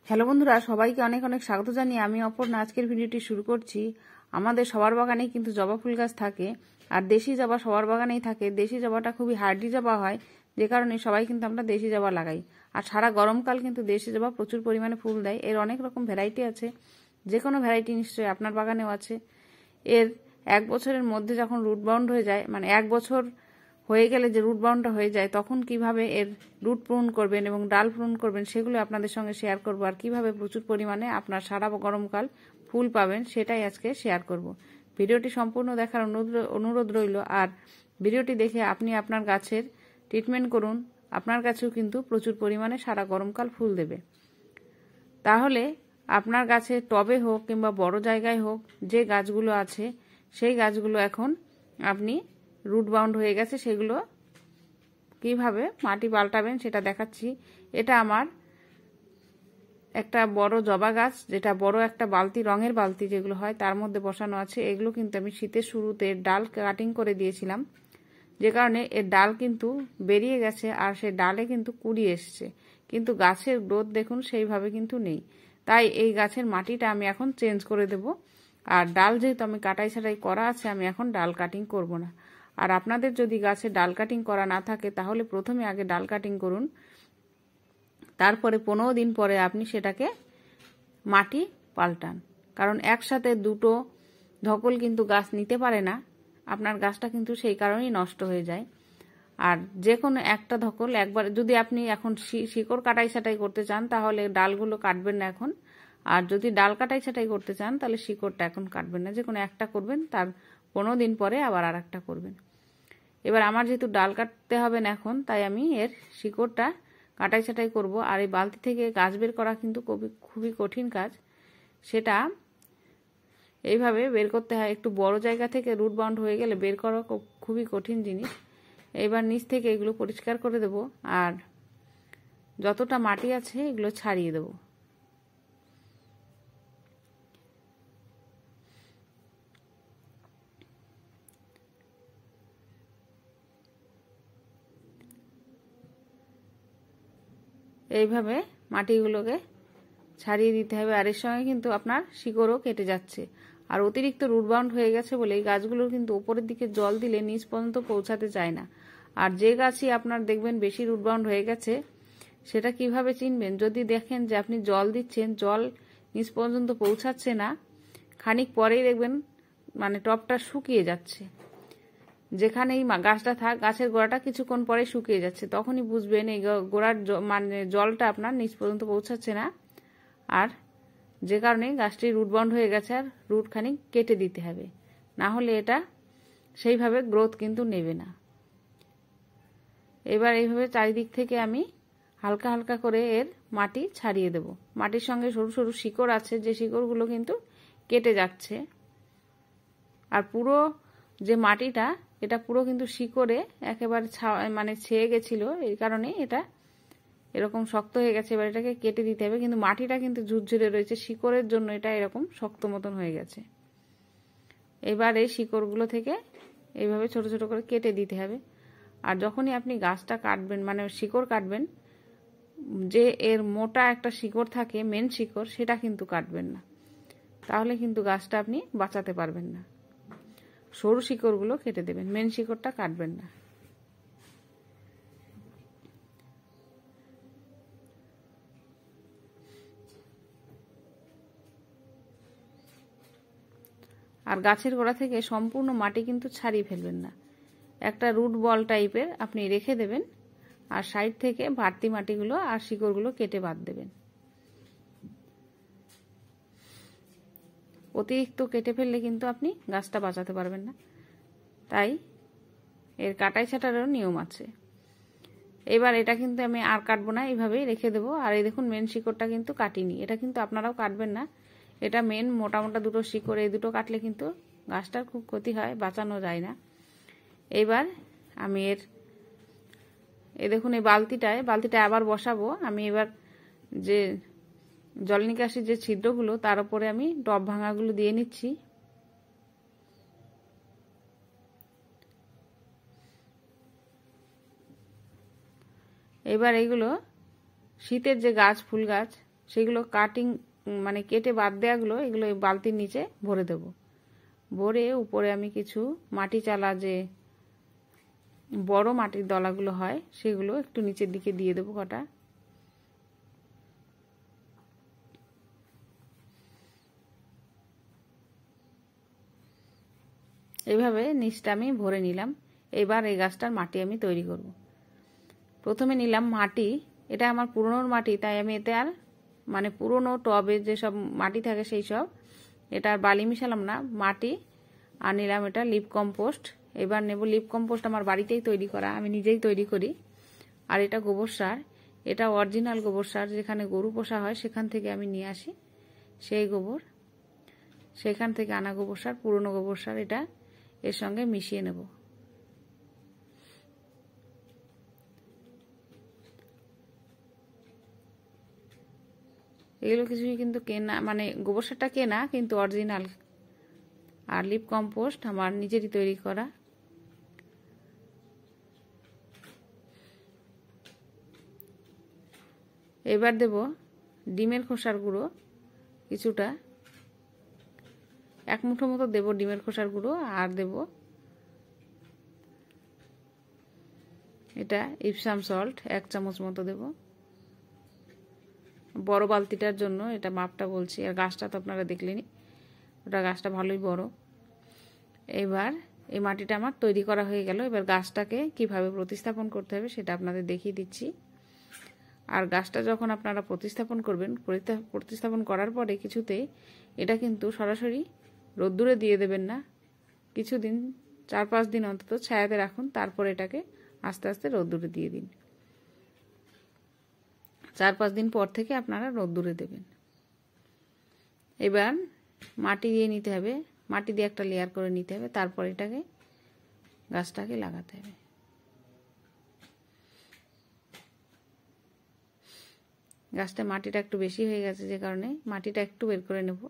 Hello বন্ধুরা, সবাইকে অনেক অনেক স্বাগত জানিয়ে আমি অপর্ণা আজকের ভিডিওটি শুরু করছি। আমাদের সবার বাগানেই কিন্তু জবা ফুল গাছ থাকে, আর দেশি জবা সবার বাগানেই থাকে। দেশি জবাটা খুবই হার্ডি জবা হয়, যে কারণে সবাই কিন্তু আমরা দেশি জবা লাগাই। আর সারা গরমকাল কিন্তু দেশি জবা প্রচুর পরিমাণে ফুল দেয়। এর অনেক রকম ভ্যারাইটি আছে, যে কোনো ভ্যারাইটি নিশ্চয়ই আপনার বাগানেও আছে। এর এক বছরের মধ্যে যখন রুট বাউন্ড হয়ে যায়, মানে এক বছর হয়ে গেলে যে রুট বাউন্ডটা হয়ে যায়, তখন কিভাবে এর রুট পূরণ করবেন এবং ডাল পূরণ করবেন সেগুলো আপনাদের সঙ্গে শেয়ার করব। আর কিভাবে প্রচুর পরিমাণে আপনার সারা গরমকাল ফুল পাবেন সেটাই আজকে শেয়ার করব। ভিডিওটি সম্পূর্ণ দেখার অনুরোধ রইল। আর ভিডিওটি দেখে আপনি আপনার গাছের ট্রিটমেন্ট করুন, আপনার কাছেও কিন্তু প্রচুর পরিমাণে সারা গরমকাল ফুল দেবে। তাহলে আপনার গাছে টবে হোক কিংবা বড় জায়গায় হোক, যে গাছগুলো আছে সেই গাছগুলো এখন আপনি রুট বাউন্ড হয়ে গেছে, সেগুলো কিভাবে মাটি পাল্টাবেন সেটা দেখাচ্ছি। এটা আমার একটা বড় জবা গাছ, যেটা বড় একটা বালতি, রঙের বালতি যেগুলো হয় তার মধ্যে বসানো আছে। এগুলো কিন্তু আমি শীতের শুরুতে ডাল কাটিং করে দিয়েছিলাম, যে কারণে এর ডাল কিন্তু বেরিয়ে গেছে আর সেই ডালে কিন্তু কুড়ি এসছে, কিন্তু গাছের গ্রোথ দেখুন সেইভাবে কিন্তু নেই। তাই এই গাছের মাটিটা আমি এখন চেঞ্জ করে দেব। আর ডাল যেহেতু আমি কাটাই ছাটাই করা আছে, আমি এখন ডাল কাটিং করব না। আর আপনাদের যদি গাছে ডাল কাটিং করা না থাকে, তাহলে প্রথমে আগে ডাল কাটিং করুন, তারপরে 15 দিন পরে আপনি সেটাকে মাটি পাল্টান। কারণ একসাথে দুটো ধকল কিন্তু গাছ নিতে পারে না, আপনার গাছটা কিন্তু সেই কারণেই নষ্ট হয়ে যায়। আর যে কোনো একটা ধকল একবার, যদি আপনি এখন শিকড় কাটাই ছাটাই করতে চান তাহলে ডালগুলো কাটবেন না এখন। আর যদি ডাল কাটাই ছাটাই করতে চান তাহলে শিকড়টা এখন কাটবেন না, যে কোনো একটা করবেন, তার 15 দিন পরে আবার আর একটা করবেন। এবার আমার যেহেতু ডাল কাটতে হবে না এখন, তাই আমি এর শিকড়টা কাটাই ছাটাই করব। আর এই বালতি থেকে গাছ বের করা কিন্তু খুবই কঠিন কাজ, সেটা এইভাবে বের করতে হয়। একটু বড় জায়গা থেকে রুট বাউন্ড হয়ে গেলে বের করা খুবই কঠিন জিনিস। এবার নিচ থেকে এগুলো পরিষ্কার করে দেব, আর যতটা মাটি আছে এগুলো ছাড়িয়ে দেব। এইভাবে মাটিগুলোকে ছাড়িয়ে দিতে হবে। আর এর সঙ্গে কিন্তু আপনার শিকড়ও কেটে যাচ্ছে। আর অতিরিক্ত রুট বাউন্ড হয়ে গেছে বলে এই গাছগুলোর কিন্তু উপরের দিকে জল দিলে নিচ পর্যন্ত পৌঁছাতে চায় না। আর যে গাছই আপনার দেখবেন বেশি রুট বাউন্ড হয়ে গেছে, সেটা কিভাবে চিনবেন? যদি দেখেন যে আপনি জল দিচ্ছেন, জল নিচ পর্যন্ত পৌঁছাচ্ছে না, খানিক পরেই দেখবেন মানে টবটা শুকিয়ে যাচ্ছে, যেখানেই গাছটা থাক গাছের গোড়াটা কিছুক্ষণ পরে শুকিয়ে যাচ্ছে, তখনই বুঝবেন এই গোড়ার মানে জলটা আপনার নিচ পর্যন্ত পৌঁছাচ্ছে না, আর যে কারণে গাছটি রুট বাউন্ড হয়ে গেছে। আর রুট খানিক কেটে দিতে হবে, না হলে এটা সেইভাবে গ্রোথ কিন্তু নেবে না। এবার এইভাবে চারিদিক থেকে আমি হালকা হালকা করে এর মাটি ছাড়িয়ে দেব। মাটির সঙ্গে সরু সরু শিকড় আছে, যে শিকড়গুলো কিন্তু কেটে যাচ্ছে। আর পুরো যে মাটিটা, এটা পুরো কিন্তু শিকড়ে একেবারে মানে ছেয়ে গেছিল, এই কারণে এটা এরকম শক্ত হয়ে গেছে। এবার এটাকে কেটে দিতে হবে, কিন্তু মাটিটা কিন্তু ঝুরঝুরে রয়েছে, শিকড়ের জন্য এটা এরকম শক্ত মতন হয়ে গেছে। এবার এই শিকড়গুলো থেকে এইভাবে ছোট ছোট করে কেটে দিতে হবে। আর যখনই আপনি গাছটা কাটবেন, মানে শিকড় কাটবেন, যে এর মোটা একটা শিকড় থাকে, মেন শিকড়, সেটা কিন্তু কাটবেন না, তাহলে কিন্তু গাছটা আপনি বাঁচাতে পারবেন না। সরু শিকড়গুলো কেটে দেবেন, মেন শিকড়টা কাটবেন না। আর গাছের গোড়া থেকে সম্পূর্ণ মাটি কিন্তু ছাড়িয়ে ফেলবেন না, একটা রুট বল টাইপের আপনি রেখে দেবেন, আর সাইড থেকে বাড়তি মাটিগুলো আর শিকড়গুলো কেটে বাদ দেবেন। অতিরিক্ত কেটে ফেললে কিন্তু আপনি গাছটা বাঁচাতে পারবেন না, তাই এর কাটাই ছাটারও নিয়ম আছে। এবার এটা কিন্তু আমি আর কাটবো না, এইভাবেই রেখে দেবো। আর এই দেখুন মেন শিকড়টা কিন্তু কাটিনি, এটা কিন্তু আপনারাও কাটবেন না। এটা মেন মোটা মোটা দুটো শিকড়, এই দুটো কাটলে কিন্তু গাছটার খুব ক্ষতি হয়, বাঁচানো যায় না। এইবার আমি এই দেখুন এই বালতিটা আবার বসাবো আমি। এবার যে জল নিকাশির যে ছিদ্রগুলো, তার উপরে আমি টব ভাঙাগুলো দিয়ে নিচ্ছি। এবার এইগুলো শীতের যে গাছ, ফুল গাছ, সেগুলো কাটিং মানে কেটে বাদ দেওয়াগুলো এগুলো এই বালতির নিচে ভরে দেব। ভরে উপরে আমি কিছু মাটি চালা যে বড় মাটির দলাগুলো হয় সেগুলো একটু নিচের দিকে দিয়ে দেবো কটা। এইভাবে নিচটা আমি ভরে নিলাম। এবার এই গাছটার মাটি আমি তৈরি করব। প্রথমে নিলাম মাটি, এটা আমার পুরনোর মাটি, তাই আমি এতে আর মানে পুরনো টবে যেসব মাটি থাকে সেই সব, এটা আর বালি মিশালাম না, মাটি আর নিলাম এটা লিপ কম্পোস্ট। এবার নেব লিপ কম্পোস্ট, আমার বাড়িতেই তৈরি করা, আমি নিজেই তৈরি করি। আর এটা গোবর সার, এটা অরিজিনাল গোবর সার, যেখানে গরু পোষা হয় সেখান থেকে আমি নিয়ে আসি সেই গোবর, সেখান থেকে আনা গোবর সার, পুরনো গোবর সার, এটা এর সঙ্গে মিশিয়ে নেব। এগুলো কিছুই কিন্তু কেনা, মানে গোবর সারটা কেনা কিন্তু অরিজিনাল। আর লিপ কম্পোস্ট আমার নিজেরই তৈরি করা। এবার দেব ডিমের খোসার গুঁড়ো কিছুটা, 1 মুঠো মতো দেব ডিমের খোসার গুঁড়ো। আর দেব এটা ইপসাম সল্ট 1 চামচ মতো দেব, বড় বালতিটার জন্য এটা মাপটা বলছি। আর গাছটা তো আপনারা দেখলেনই, ওটা গাছটা ভালোই বড়। এবার এই মাটিটা আমার তৈরি করা হয়ে গেল। এবার গাছটাকে কিভাবে প্রতিস্থাপন করতে হবে সেটা আপনাদের দেখিয়ে দিচ্ছি। আর গাছটা যখন আপনারা প্রতিস্থাপন করবেন, প্রতিস্থাপন করার পরে কিছুতেই এটা কিন্তু সরাসরি রোদ্দুরে দিয়ে দেবেন না, কিছুদিন 4-5 দিন অন্তত ছায়াতে রাখুন, তারপর এটাকে আস্তে আস্তে রোদ্দুরে দিয়ে দিন। 4-5 দিন পর থেকে আপনারা রোদ্দুরে দেবেন। এবার মাটি দিয়ে নিতে হবে, মাটি দিয়ে একটা লেয়ার করে নিতে হবে, তারপর এটাকে গাছটাকে লাগাতে হবে। গাছটা মাটিটা একটু বেশি হয়ে গেছে, যে কারণে মাটিটা একটু বের করে নেব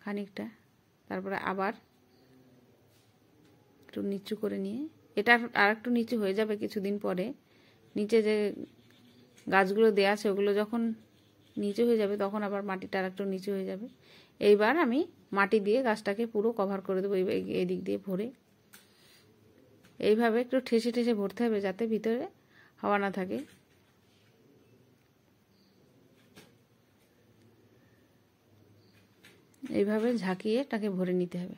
খানিকটা, তারপরে আবার একটু নিচু করে নিয়ে, এটা আর একটু নিচু হয়ে যাবে কিছুদিন পরে। নিচে যে গাছগুলো দেয়া আছে ওগুলো যখন নিচু হয়ে যাবে তখন আবার মাটিটা আর একটু নিচু হয়ে যাবে। এইবার আমি মাটি দিয়ে গাছটাকে পুরো কভার করে দেবো এই দিক দিয়ে ভরে। এইভাবে একটু ঠেসে ঠেসে ভরতে হবে যাতে ভিতরে হাওয়া না থাকে। এইভাবে ঝাঁকিয়ে এটাকে ভরে নিতে হবে।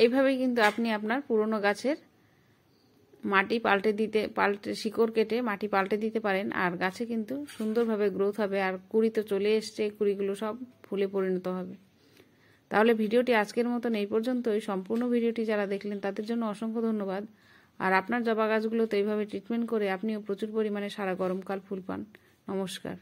এইভাবেই কিন্তু আপনি আপনার পুরনো গাছের মাটি পাল্টে শিকড় কেটে মাটি পাল্টে দিতে পারেন, আর গাছে কিন্তু সুন্দরভাবে গ্রোথ হবে। আর কুড়ি তো চলে এসছে, কুড়িগুলো সব ফুলে পরিণত হবে। তাহলে ভিডিওটি আজকের মতন এই পর্যন্তই। সম্পূর্ণ ভিডিওটি যারা দেখলেন তাদের জন্য অসংখ্য ধন্যবাদ। আর আপনার জবা গাছগুলোতে এইভাবে ট্রিটমেন্ট করে আপনিও প্রচুর পরিমাণে সারা গরমকাল ফুল পান। নমস্কার।